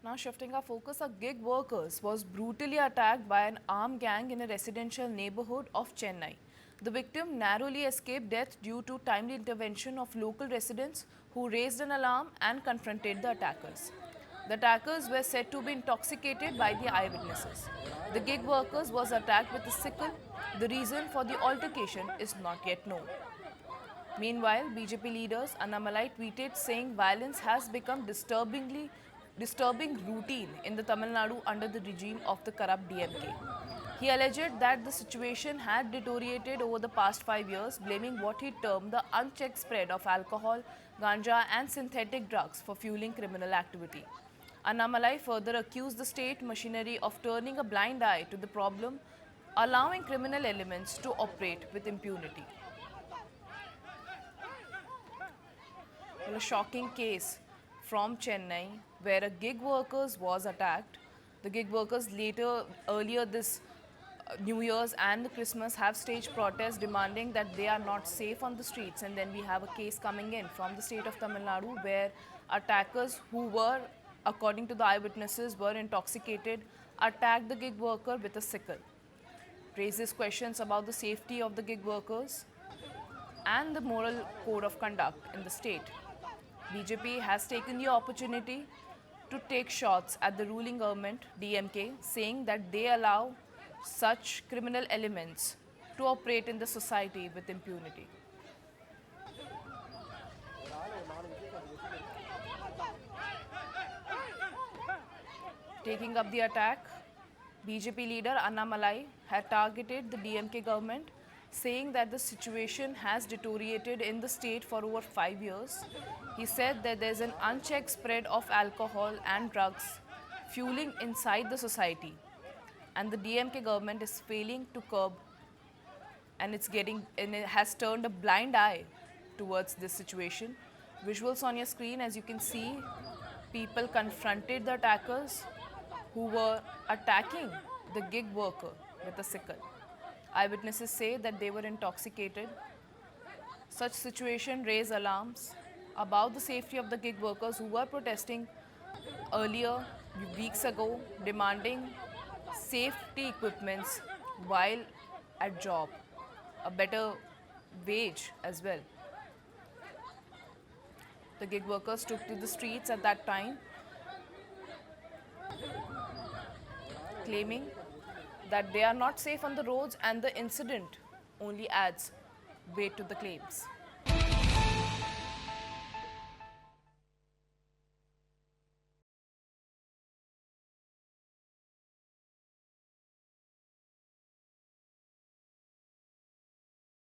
Now shifting our focus, a gig workers was brutally attacked by an armed gang in a residential neighborhood of Chennai. The victim narrowly escaped death due to timely intervention of local residents who raised an alarm and confronted the attackers. The attackers were said to be intoxicated by the eyewitnesses. The gig workers was attacked with a sickle. The reason for the altercation is not yet known. Meanwhile, BJP leaders Annamalai tweeted saying violence has become disturbing routine in the Tamil Nadu under the regime of the corrupt DMK. He alleged that the situation had deteriorated over the past 5 years, blaming what he termed the unchecked spread of alcohol, ganja, and synthetic drugs for fueling criminal activity. Annamalai further accused the state machinery of turning a blind eye to the problem, allowing criminal elements to operate with impunity. Well, a shocking case from Chennai where a gig workers was attacked. The gig workers earlier this New Year's and the Christmas have staged protests demanding that they are not safe on the streets, and then we have a case coming in from the state of Tamil Nadu where attackers who were, according to the eyewitnesses, were intoxicated, attacked the gig worker with a sickle. Raises questions about the safety of the gig workers and the moral code of conduct in the state. BJP has taken the opportunity to take shots at the ruling government, DMK, saying that they allow such criminal elements to operate in the society with impunity. Taking up the attack, BJP leader Annamalai had targeted the DMK government, saying that the situation has deteriorated in the state for over 5 years. He said that there's an unchecked spread of alcohol and drugs fueling inside the society, and the DMK government is failing to curb, and it has turned a blind eye towards this situation. Visuals on your screen, as you can see, people confronted the attackers who were attacking the gig worker with a sickle. Eyewitnesses say that they were intoxicated. Such situation raised alarms about the safety of the gig workers who were protesting earlier weeks ago, demanding safety equipments while at job, a better wage as well. The gig workers took to the streets at that time, claiming that they are not safe on the roads, and the incident only adds weight to the claims.